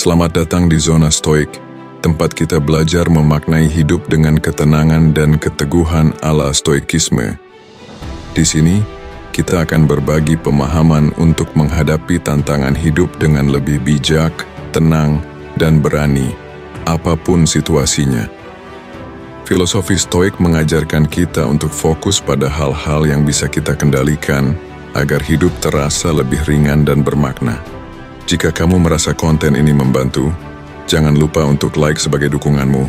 Selamat datang di Zona Stoik, tempat kita belajar memaknai hidup dengan ketenangan dan keteguhan ala Stoikisme. Di sini, kita akan berbagi pemahaman untuk menghadapi tantangan hidup dengan lebih bijak, tenang, dan berani, apapun situasinya. Filosofi Stoik mengajarkan kita untuk fokus pada hal-hal yang bisa kita kendalikan agar hidup terasa lebih ringan dan bermakna. Jika kamu merasa konten ini membantu, jangan lupa untuk like sebagai dukunganmu,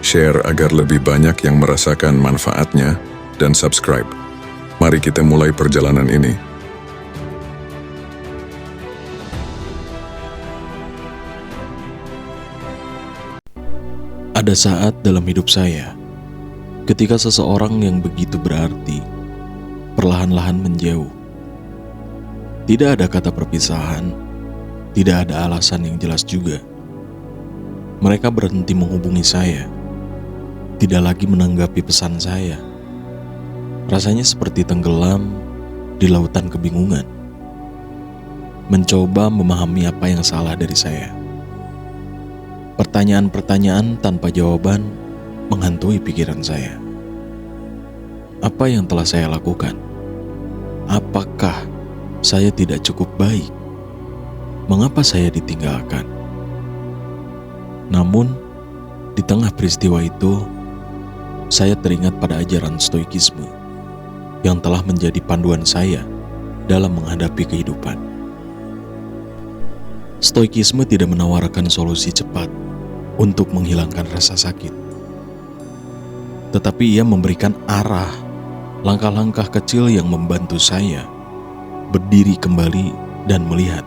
share agar lebih banyak yang merasakan manfaatnya, dan subscribe. Mari kita mulai perjalanan ini. Ada saat dalam hidup saya, ketika seseorang yang begitu berarti perlahan-lahan menjauh. Tidak ada kata perpisahan, tidak ada alasan yang jelas juga. Mereka berhenti menghubungi saya, tidak lagi menanggapi pesan saya. Rasanya seperti tenggelam di lautan kebingungan, mencoba memahami apa yang salah dari saya. Pertanyaan-pertanyaan tanpa jawaban menghantui pikiran saya. Apa yang telah saya lakukan? Apakah saya tidak cukup baik? Mengapa saya ditinggalkan? Namun, di tengah peristiwa itu, saya teringat pada ajaran Stoikisme yang telah menjadi panduan saya dalam menghadapi kehidupan. Stoikisme tidak menawarkan solusi cepat untuk menghilangkan rasa sakit, tetapi ia memberikan arah, langkah-langkah kecil yang membantu saya berdiri kembali dan melihat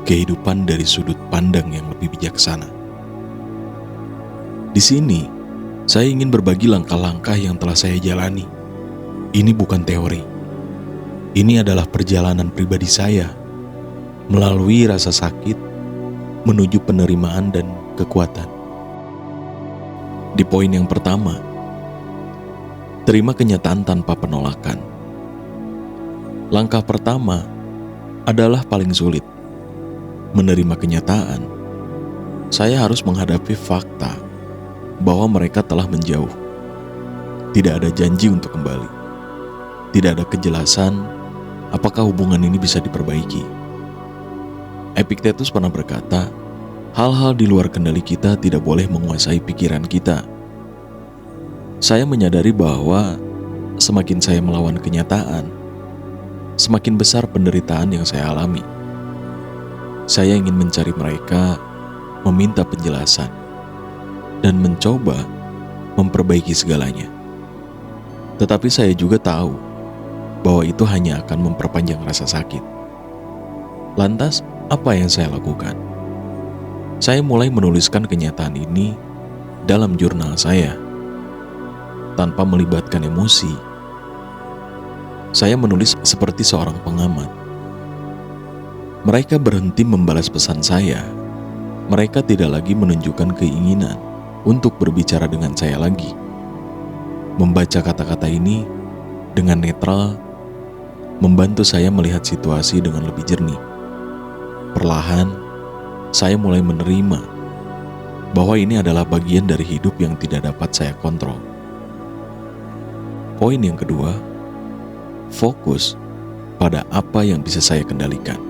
kehidupan dari sudut pandang yang lebih bijaksana. Di sini, saya ingin berbagi langkah-langkah yang telah saya jalani. Ini bukan teori. Ini adalah perjalanan pribadi saya melalui rasa sakit menuju penerimaan dan kekuatan. Di poin yang pertama, terima kenyataan tanpa penolakan. Langkah pertama adalah paling sulit. Menerima kenyataan, saya harus menghadapi fakta bahwa mereka telah menjauh. Tidak ada janji untuk kembali. Tidak ada kejelasan apakah hubungan ini bisa diperbaiki. Epictetus pernah berkata, hal-hal di luar kendali kita tidak boleh menguasai pikiran kita. Saya menyadari bahwa semakin saya melawan kenyataan, semakin besar penderitaan yang saya alami. Saya ingin mencari mereka, meminta penjelasan, dan mencoba memperbaiki segalanya. Tetapi saya juga tahu bahwa itu hanya akan memperpanjang rasa sakit. Lantas, apa yang saya lakukan? Saya mulai menuliskan kenyataan ini dalam jurnal saya. Tanpa melibatkan emosi, saya menulis seperti seorang pengamat. Mereka berhenti membalas pesan saya. Mereka tidak lagi menunjukkan keinginan untuk berbicara dengan saya lagi. Membaca kata-kata ini dengan netral membantu saya melihat situasi dengan lebih jernih. Perlahan, saya mulai menerima bahwa ini adalah bagian dari hidup yang tidak dapat saya kontrol. Poin yang kedua, fokus pada apa yang bisa saya kendalikan.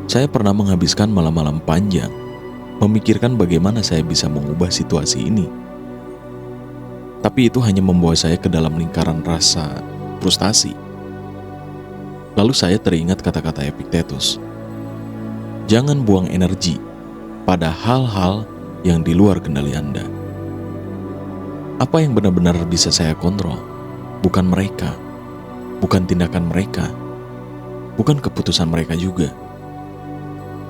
Saya pernah menghabiskan malam-malam panjang memikirkan bagaimana saya bisa mengubah situasi ini. Tapi itu hanya membawa saya ke dalam lingkaran rasa frustasi. Lalu saya teringat kata-kata Epictetus. Jangan buang energi pada hal-hal yang di luar kendali Anda. Apa yang benar-benar bisa saya kontrol? Bukan mereka, bukan tindakan mereka, bukan keputusan mereka juga.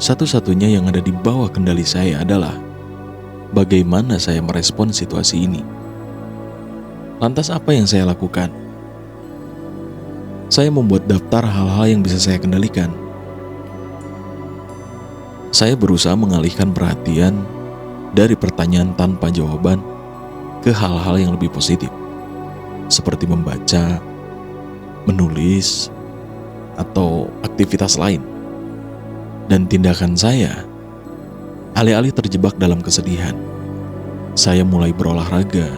Satu-satunya yang ada di bawah kendali saya adalah bagaimana saya merespon situasi ini. Lantas apa yang saya lakukan? Saya membuat daftar hal-hal yang bisa saya kendalikan. Saya berusaha mengalihkan perhatian dari pertanyaan tanpa jawaban ke hal-hal yang lebih positif, seperti membaca, menulis, atau aktivitas lain. Dan tindakan saya Alih-alih terjebak dalam kesedihan, saya mulai berolahraga,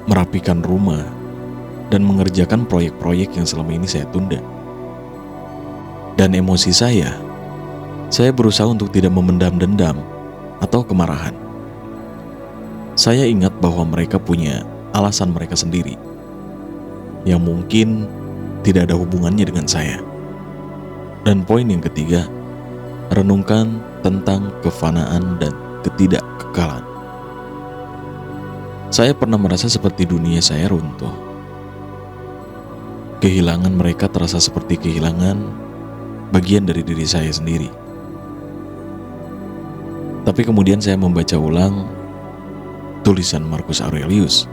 merapikan rumah, dan mengerjakan proyek-proyek yang selama ini saya tunda. Dan emosi saya berusaha untuk tidak memendam dendam atau kemarahan. Saya ingat bahwa mereka punya alasan mereka sendiri yang mungkin tidak ada hubungannya dengan saya. Dan poin yang ketiga, renungkan tentang kefanaan dan ketidakkekalan. Saya pernah merasa seperti dunia saya runtuh. Kehilangan mereka terasa seperti kehilangan bagian dari diri saya sendiri. Tapi kemudian saya membaca ulang tulisan Marcus Aurelius.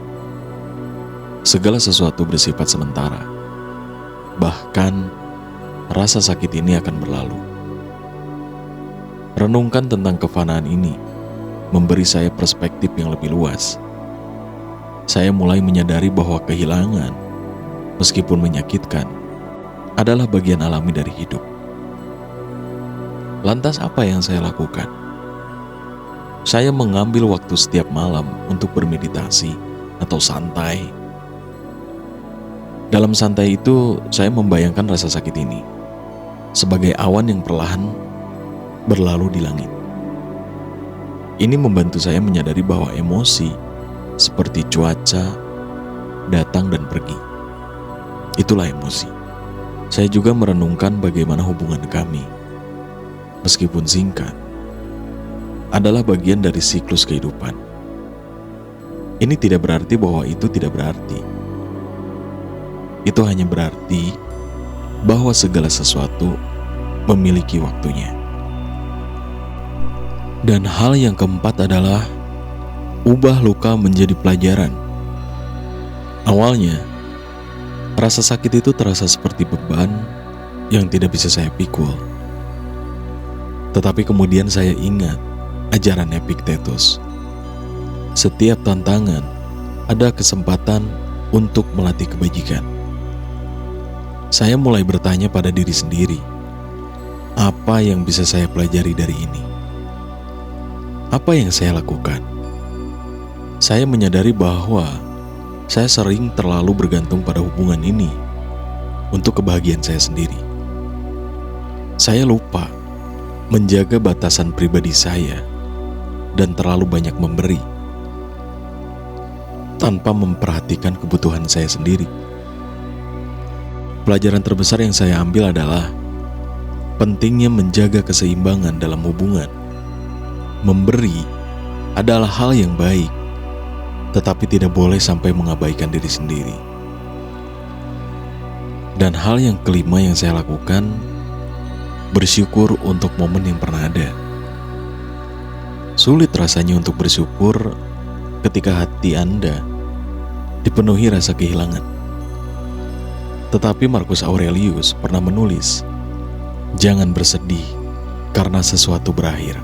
Segala sesuatu bersifat sementara. Bahkan rasa sakit ini akan berlalu. Renungkan tentang kefanaan ini memberi saya perspektif yang lebih luas. Saya mulai menyadari bahwa kehilangan, meskipun menyakitkan, adalah bagian alami dari hidup. Lantas apa yang saya lakukan? Saya mengambil waktu setiap malam untuk bermeditasi atau santai. Dalam santai itu, saya membayangkan rasa sakit ini sebagai awan yang perlahan berlalu di langit. Ini membantu saya menyadari bahwa emosi seperti cuaca datang dan pergi. Itulah emosi. Saya juga merenungkan bagaimana hubungan kami, meskipun singkat, adalah bagian dari siklus kehidupan. Ini tidak berarti bahwa itu tidak berarti. Itu hanya berarti bahwa segala sesuatu memiliki waktunya. Dan hal yang keempat adalah ubah luka menjadi pelajaran. Awalnya, rasa sakit itu terasa seperti beban yang tidak bisa saya pikul. Tetapi kemudian saya ingat ajaran Epictetus. Setiap tantangan ada kesempatan untuk melatih kebajikan. Saya mulai bertanya pada diri sendiri, apa yang bisa saya pelajari dari ini? Apa yang saya lakukan? Saya menyadari bahwa saya sering terlalu bergantung pada hubungan ini untuk kebahagiaan saya sendiri. Saya lupa menjaga batasan pribadi saya dan terlalu banyak memberi tanpa memperhatikan kebutuhan saya sendiri. Pelajaran terbesar yang saya ambil adalah pentingnya menjaga keseimbangan dalam hubungan. Memberi adalah hal yang baik, tetapi tidak boleh sampai mengabaikan diri sendiri. Dan hal yang kelima yang saya lakukan, bersyukur untuk momen yang pernah ada. Sulit rasanya untuk bersyukur ketika hati Anda dipenuhi rasa kehilangan. Tetapi Marcus Aurelius pernah menulis, jangan bersedih karena sesuatu berakhir.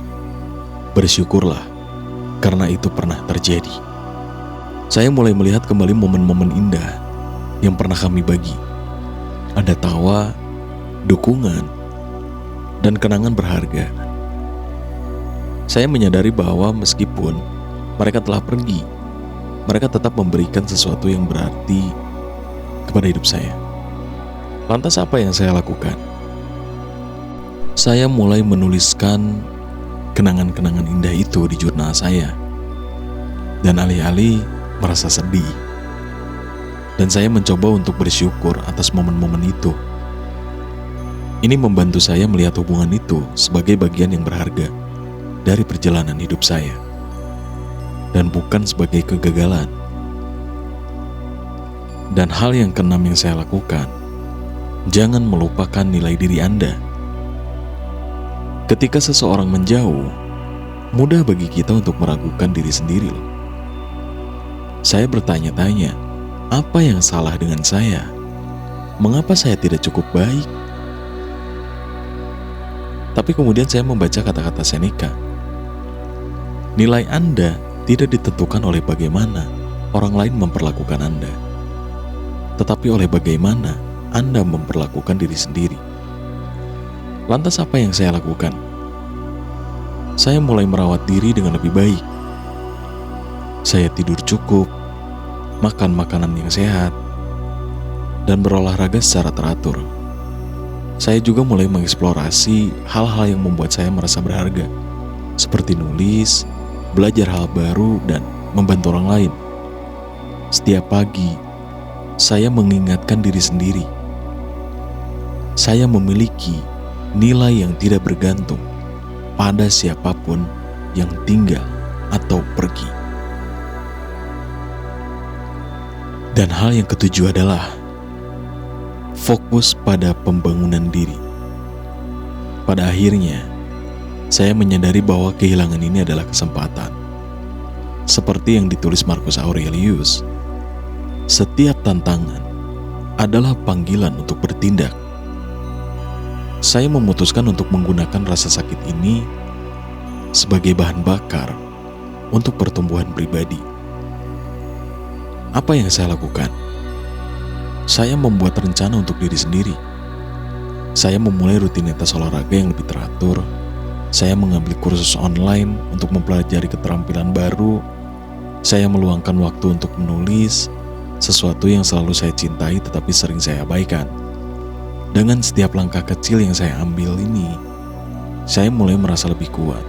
Bersyukurlah karena itu pernah terjadi. Saya mulai melihat kembali momen-momen indah yang pernah kami bagi. Ada tawa, dukungan, dan kenangan berharga. Saya menyadari bahwa meskipun mereka telah pergi, mereka tetap memberikan sesuatu yang berarti kepada hidup saya. Lantas apa yang saya lakukan? Saya mulai menuliskan kenangan-kenangan indah itu di jurnal saya. Dan alih-alih merasa sedih, dan saya mencoba untuk bersyukur atas momen-momen itu. Ini membantu saya melihat hubungan itu sebagai bagian yang berharga dari perjalanan hidup saya, dan bukan sebagai kegagalan. Dan hal yang keenam yang saya lakukan, jangan melupakan nilai diri Anda. Ketika seseorang menjauh, mudah bagi kita untuk meragukan diri sendiri loh. Saya bertanya-tanya, apa yang salah dengan saya? Mengapa saya tidak cukup baik? Tapi kemudian saya membaca kata-kata Seneca. Nilai Anda tidak ditentukan oleh bagaimana orang lain memperlakukan Anda, tetapi oleh bagaimana Anda memperlakukan diri sendiri. Lantas apa yang saya lakukan? saya mulai merawat diri dengan lebih baik. Saya tidur cukup, makan makanan yang sehat, dan berolahraga secara teratur. Saya juga mulai mengeksplorasi hal-hal yang membuat saya merasa berharga, seperti nulis, belajar hal baru, dan membantu orang lain. Setiap pagi, saya mengingatkan diri sendiri. Saya memiliki nilai yang tidak bergantung pada siapapun yang tinggal atau pergi. Dan hal yang ketujuh adalah fokus pada pembangunan diri. Pada akhirnya, saya menyadari bahwa kehilangan ini adalah kesempatan. Seperti yang ditulis Marcus Aurelius, setiap tantangan adalah panggilan untuk bertindak. Saya memutuskan untuk menggunakan rasa sakit ini sebagai bahan bakar untuk pertumbuhan pribadi. Apa yang saya lakukan? Saya membuat rencana untuk diri sendiri. Saya memulai rutinitas olahraga yang lebih teratur. Saya mengambil kursus online untuk mempelajari keterampilan baru. Saya meluangkan waktu untuk menulis, sesuatu yang selalu saya cintai tetapi sering saya abaikan. Dengan setiap langkah kecil yang saya ambil ini, saya mulai merasa lebih kuat.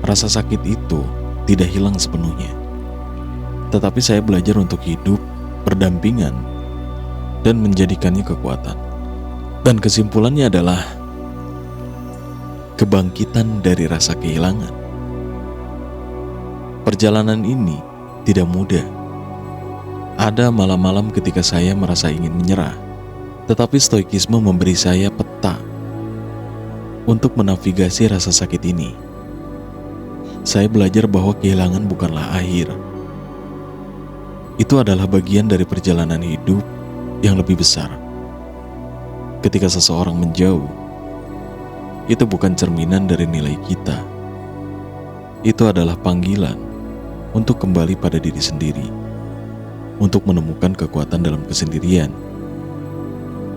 Rasa sakit itu tidak hilang sepenuhnya, tetapi saya belajar untuk hidup berdampingan dan menjadikannya kekuatan. Dan kesimpulannya adalah kebangkitan dari rasa kehilangan. Perjalanan ini tidak mudah. Ada malam-malam ketika saya merasa ingin menyerah, tetapi stoikisme memberi saya peta untuk menavigasi rasa sakit ini. Saya belajar bahwa kehilangan bukanlah akhir. Itu adalah bagian dari perjalanan hidup yang lebih besar. Ketika seseorang menjauh, itu bukan cerminan dari nilai kita. Itu adalah panggilan untuk kembali pada diri sendiri, untuk menemukan kekuatan dalam kesendirian,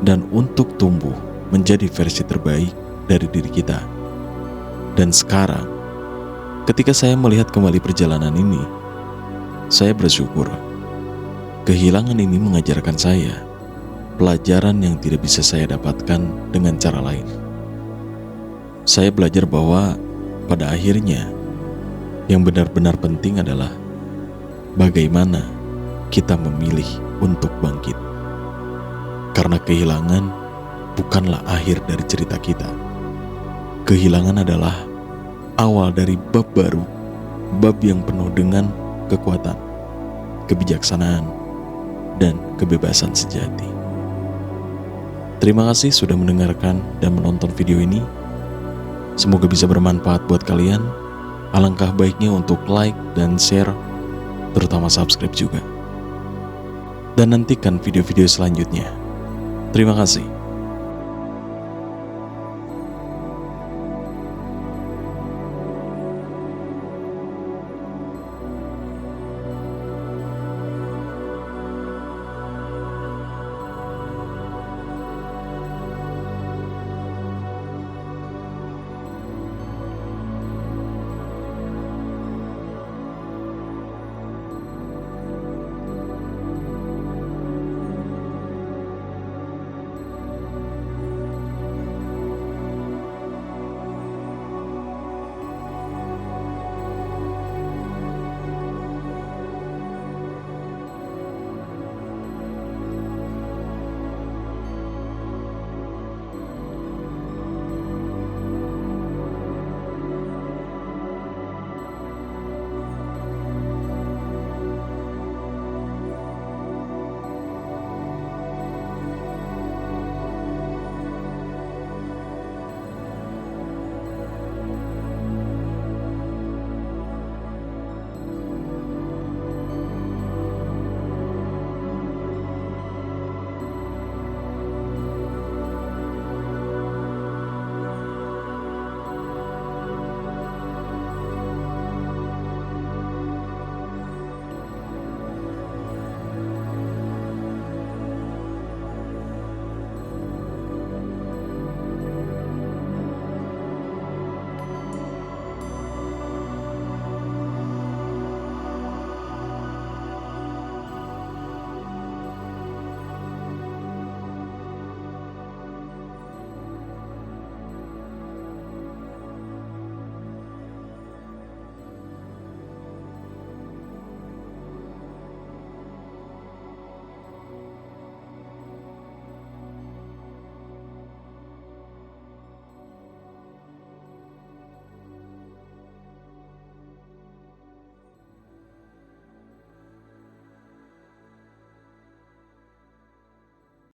dan untuk tumbuh menjadi versi terbaik dari diri kita. Dan sekarang, ketika saya melihat kembali perjalanan ini, saya bersyukur. Kehilangan ini mengajarkan saya pelajaran yang tidak bisa saya dapatkan dengan cara lain. Saya belajar bahwa pada akhirnya yang benar-benar penting adalah bagaimana kita memilih untuk bangkit. Karena kehilangan bukanlah akhir dari cerita kita. Kehilangan adalah awal dari bab baru, bab yang penuh dengan kekuatan, kebijaksanaan, dan kebebasan sejati. Terima kasih sudah mendengarkan dan menonton video ini. Semoga bisa bermanfaat buat kalian. Alangkah baiknya untuk like dan share, terutama subscribe juga. Dan nantikan video-video selanjutnya. Terima kasih.